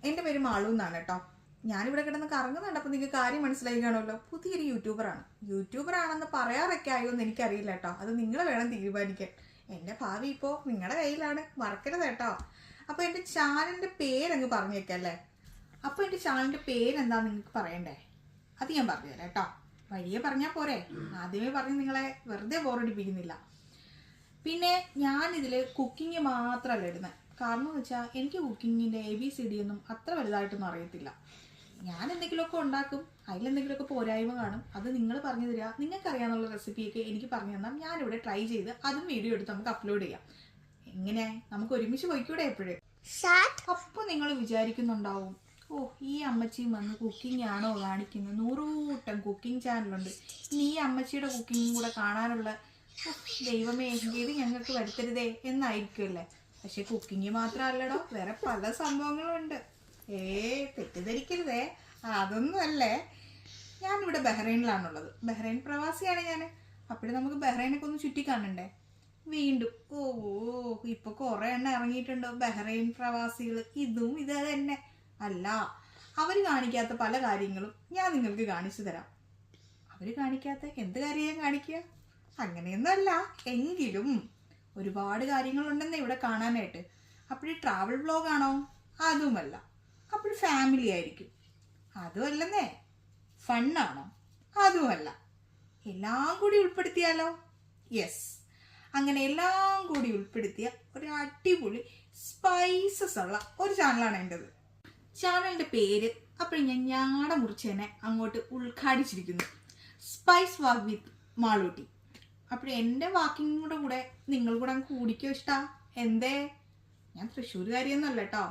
എൻ്റെ പേര് മാളു എന്നാണ് കേട്ടോ. ഞാനിവിടെ കിടന്ന് കറങ്ങുന്നുണ്ട്. അപ്പോൾ നിങ്ങൾക്ക് കാര്യം മനസ്സിലായി കാണുമല്ലോ, പുതിയൊരു യൂട്യൂബറാണ്. യൂട്യൂബറാണെന്ന് പറയാറൊക്കെ ആയോ എന്ന് എനിക്കറിയില്ല കേട്ടോ. അത് നിങ്ങൾ വേണം തീരുമാനിക്കാൻ. എൻ്റെ ഭാവി ഇപ്പോൾ നിങ്ങളുടെ കയ്യിലാണ്, മറക്കരുത് കേട്ടോ. അപ്പോൾ എൻ്റെ ചാനലിൻ്റെ പേരങ്ങ് പറഞ്ഞേക്കല്ലേ. അപ്പോൾ എൻ്റെ ചാനലിൻ്റെ പേരെന്താണെന്ന് നിങ്ങൾക്ക് പറയണ്ടേ? അത് ഞാൻ പറഞ്ഞുതരാം കേട്ടോ. വഴിയെ പറഞ്ഞാൽ പോരെ, ആദ്യമേ പറഞ്ഞ് നിങ്ങളെ വെറുതെ ബോറടിപ്പിക്കുന്നില്ല. പിന്നെ ഞാനിതിൽ കുക്കിംഗ് മാത്രമല്ല ഇടുന്നത്. കാരണം എന്ന് വെച്ചാൽ എനിക്ക് കുക്കിങ്ങിൻ്റെ ABCD ഒന്നും അത്ര വലുതായിട്ടൊന്നും അറിയത്തില്ല. ഞാൻ എന്തെങ്കിലുമൊക്കെ ഉണ്ടാക്കും, അതിലെന്തെങ്കിലുമൊക്കെ പോരായ്മ കാണും. അത് നിങ്ങൾ പറഞ്ഞു തരിക. നിങ്ങൾക്കറിയാവുന്ന റെസിപ്പിയൊക്കെ എനിക്ക് പറഞ്ഞു തന്നാൽ ഞാനിവിടെ ട്രൈ ചെയ്ത് അതും വീഡിയോ എടുത്ത് നമുക്ക് അപ്ലോഡ് ചെയ്യാം. എങ്ങനെ നമുക്ക് ഒരുമിച്ച് പോയിക്കൂടെ എപ്പോഴും? അപ്പോൾ നിങ്ങൾ വിചാരിക്കുന്നുണ്ടാവും, ഓ ഈ അമ്മച്ചിയും വന്ന് കുക്കിംഗ് ആണോ കാണിക്കുന്നത്? 100 കൂട്ടം കുക്കിംഗ് ചാനലുണ്ട്, ഇനി ഈ അമ്മച്ചിയുടെ കുക്കിങ്ങും കൂടെ കാണാനുള്ള ദൈവമേ ഇത് ഞങ്ങൾക്ക് വരുത്തരുതേ എന്നായിരിക്കുമല്ലേ. പക്ഷെ കുക്കിംഗ് മാത്രമല്ലടോ, വേറെ പല സംഭവങ്ങളുണ്ട്. തെറ്റിദ്ധരിക്കരുതേ, അതൊന്നും അല്ലേ. ഞാനിവിടെ ബഹ്റൈനിലാണുള്ളത്. ബഹ്റൈൻ പ്രവാസിയാണ് ഞാൻ. അപ്പോഴും നമുക്ക് ബഹ്റൈനൊക്കെ ഒന്ന് ചുറ്റി കാണണ്ടേ. വീണ്ടും ഇപ്പൊ കുറെ എണ്ണം ഇറങ്ങിയിട്ടുണ്ടോ ബഹ്റൈൻ പ്രവാസികൾ. ഇതും ഇത് തന്നെ അല്ല, അവർ കാണിക്കാത്ത പല കാര്യങ്ങളും ഞാൻ നിങ്ങൾക്ക് കാണിച്ചു തരാം. അവർ കാണിക്കാത്ത എന്ത് കാര്യം ഞാൻ കാണിക്കുക? അങ്ങനെയൊന്നുമല്ല, എങ്കിലും ഒരുപാട് കാര്യങ്ങളുണ്ടെന്നേ ഇവിടെ കാണാനായിട്ട്. അപ്പോൾ ട്രാവൽ വ്ലോഗാണോ? അതുമല്ല. അപ്പോൾ ഫാമിലി ആയിരിക്കും? അതുമല്ലെന്നേ. ഫണ്ണാണോ? അതുമല്ല. എല്ലാം കൂടി ഉൾപ്പെടുത്തിയാലോ? യെസ്, അങ്ങനെ എല്ലാം കൂടി ഉൾപ്പെടുത്തിയ ഒരു അടിപൊളി സ്പൈസസ് ഉള്ള ഒരു ചാനലാണ് എൻ്റെത്. ചാനലിൻ്റെ പേര് അപ്പോൾ ഞാൻ ഞാടെ മുറിച്ച് തന്നെ അങ്ങോട്ട് ഉദ്ഘാടിച്ചിരിക്കുന്നു, സ്പൈസ് വാക്ക് വിത്ത് മാളൂട്ടി. അപ്പോൾ എൻ്റെ വാക്കിങ്ങിൻ്റെ കൂടെ നിങ്ങൾ കൂടെ അങ്ങ് കൂടിക്കോ ഇഷ്ടാ? എന്തേ? ഞാൻ തൃശ്ശൂർകാരിയൊന്നുമല്ല കേട്ടോ,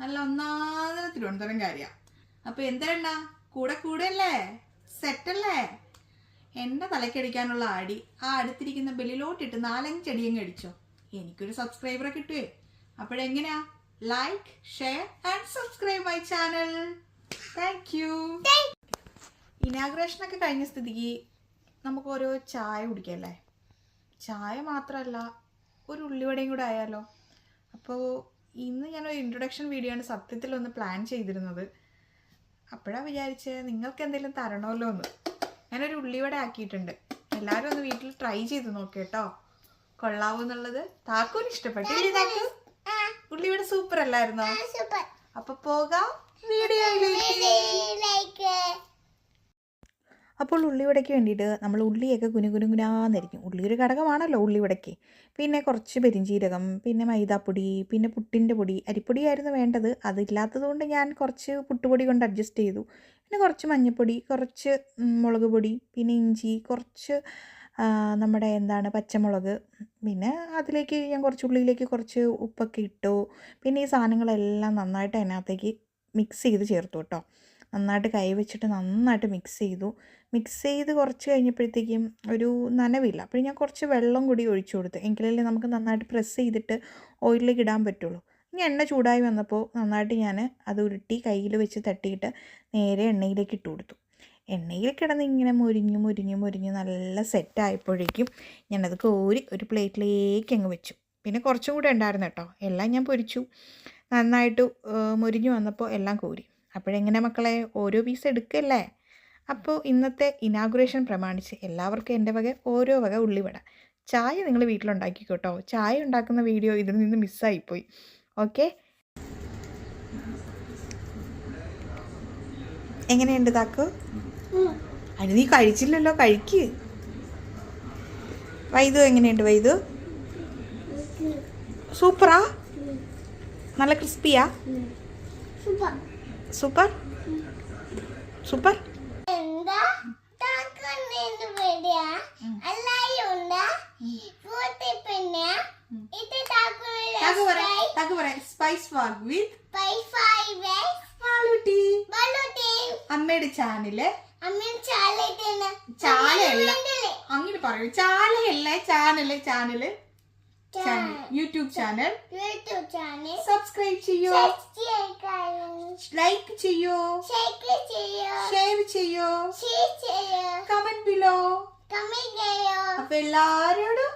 നല്ല ഒന്നാമത് തിരുവനന്തപുരംകാരിയാണ്. അപ്പോൾ എന്തെണ്ണ കൂടെ കൂടെയല്ലേ? സെറ്റല്ലേ? എൻ്റെ തലക്കടിക്കാനുള്ള അടി ആ അടുത്തിരിക്കുന്ന ബെല്ലിലോട്ടിട്ട് 4-5 അടിയങ്ങ് അടിച്ചോ, എനിക്കൊരു സബ്സ്ക്രൈബറെ കിട്ടുവേ. അപ്പോഴെങ്ങനെയാ? Like, share and subscribe my channel. Thank you. ഇനാഗ്രേഷനൊക്കെ കഴിഞ്ഞ സ്ഥിതിക്ക് നമുക്ക് ഓരോ ചായ കുടിക്കല്ലേ. ചായ മാത്രമല്ല, ഒരു ഉള്ളിവടയും കൂടെ ആയാലോ. അപ്പോൾ ഇന്ന് ഞാനൊരു ഇൻട്രൊഡക്ഷൻ വീഡിയോ ആണ് സത്യത്തിലൊന്ന് പ്ലാൻ ചെയ്തിരുന്നത്. അപ്പോഴാണ് വിചാരിച്ചത് നിങ്ങൾക്ക് എന്തെങ്കിലും തരണമല്ലോ എന്ന്. ഞാനൊരു ഉള്ളിവട ആക്കിയിട്ടുണ്ട്. എല്ലാവരും ഒന്ന് വീട്ടിൽ ട്രൈ ചെയ്ത് നോക്കേട്ടോ, കൊള്ളാവൂന്നുള്ളത്. താക്കൂന് ഇഷ്ടപ്പെട്ടില്ലേ? താക്കു ഉള്ളിവട സൂപ്പർ അല്ലായിരുന്നോ? അപ്പൊ പോകാം വീഡിയോയിലേക്ക്. അപ്പോൾ ഉള്ളിവടയ്ക്ക് വേണ്ടിയിട്ട് നമ്മൾ ഉള്ളിയൊക്കെ കുനുകുനുകുനാന്നിരിക്കും. ഉള്ളി ഒരു ഘടകമാണല്ലോ ഉള്ളിവടയ്ക്ക്. പിന്നെ കുറച്ച് പെരിഞ്ചീരകം, പിന്നെ മൈദാപ്പൊടി, പിന്നെ പുട്ടിൻ്റെ പൊടി, അരിപ്പൊടിയായിരുന്നു വേണ്ടത്. അതില്ലാത്തത് കൊണ്ട് ഞാൻ കുറച്ച് പുട്ടുപൊടി കൊണ്ട് അഡ്ജസ്റ്റ് ചെയ്തു. പിന്നെ കുറച്ച് മഞ്ഞൾപ്പൊടി, കുറച്ച് മുളക് പൊടി, പിന്നെ ഇഞ്ചി, കുറച്ച് നമ്മുടെ പച്ചമുളക്, പിന്നെ അതിലേക്ക് ഞാൻ കുറച്ച് ഉള്ളിയിലേക്ക് കുറച്ച് ഉപ്പൊക്കെ ഇട്ടു. പിന്നെ ഈ സാധനങ്ങളെല്ലാം നന്നായിട്ട് അതിനകത്തേക്ക് മിക്സ് ചെയ്ത് ചേർത്തു കേട്ടോ. നന്നായിട്ട് കൈ വെച്ചിട്ട് നന്നായിട്ട് മിക്സ് ചെയ്ത് കുറച്ച് കഴിഞ്ഞപ്പോഴത്തേക്കും ഒരു നനവില്ല. അപ്പോൾ ഞാൻ കുറച്ച് വെള്ളം കൂടി ഒഴിച്ചു കൊടുത്തു. എങ്കിലല്ലേ നമുക്ക് നന്നായിട്ട് പ്രസ് ചെയ്തിട്ട് ഓയിലിലേക്ക് ഇടാൻ പറ്റുള്ളൂ. ഇനി എണ്ണ ചൂടായി വന്നപ്പോൾ നന്നായിട്ട് ഞാൻ അത് ഉരുട്ടി കയ്യിൽ വെച്ച് തട്ടിയിട്ട് നേരെ എണ്ണയിലേക്ക് ഇട്ട് കൊടുത്തു. എണ്ണയിൽ കിടന്ന് ഇങ്ങനെ മുരിഞ്ഞ് നല്ല സെറ്റായപ്പോഴേക്കും ഞാനത് കോരി ഒരു പ്ലേറ്റിലേക്ക് അങ്ങ് വെച്ചു. പിന്നെ കുറച്ചും കൂടെ ഉണ്ടായിരുന്നു കേട്ടോ. എല്ലാം ഞാൻ പൊരിച്ചു. നന്നായിട്ട് മുരിഞ്ഞ് വന്നപ്പോൾ എല്ലാം കോരി. അപ്പോഴെങ്ങനെ മക്കളെ, ഓരോ പീസ് എടുക്കല്ലേ. അപ്പോൾ ഇന്നത്തെ ഇനാഗുറേഷൻ പ്രമാണിച്ച് എല്ലാവർക്കും എൻ്റെ വക ഓരോ വക ഉള്ളിവട. ചായ നിങ്ങൾ വീട്ടിലുണ്ടാക്കിക്കോട്ടോ. ചായ ഉണ്ടാക്കുന്ന വീഡിയോ ഇതിൽ നിന്ന് മിസ്സായിപ്പോയി. ഓക്കെ, എങ്ങനെയുണ്ട് താക്കു? അതിന് നീ കഴിച്ചില്ലല്ലോ, കഴിക്ക്. വൈദു എങ്ങനെയുണ്ട്? വൈദു സൂപ്പറാ? നല്ല ക്രിസ്പിയാ? Super super. Spice walk with Malootty. അമ്മയുടെ ചാനല് ചാലയല്ല, അങ്ങനെ പറയൂ. ചാലയല്ല, ചാനല് യൂട്യൂബ് ചാനൽ. സബ്സ്ക്രൈബ് ചെയ്യോ, ലൈക്ക് ചെയ്യോ, ഷെയർ ചെയ്യോ, കമന്റ് ബിലോ. അപ്പൊ എല്ലാരോടും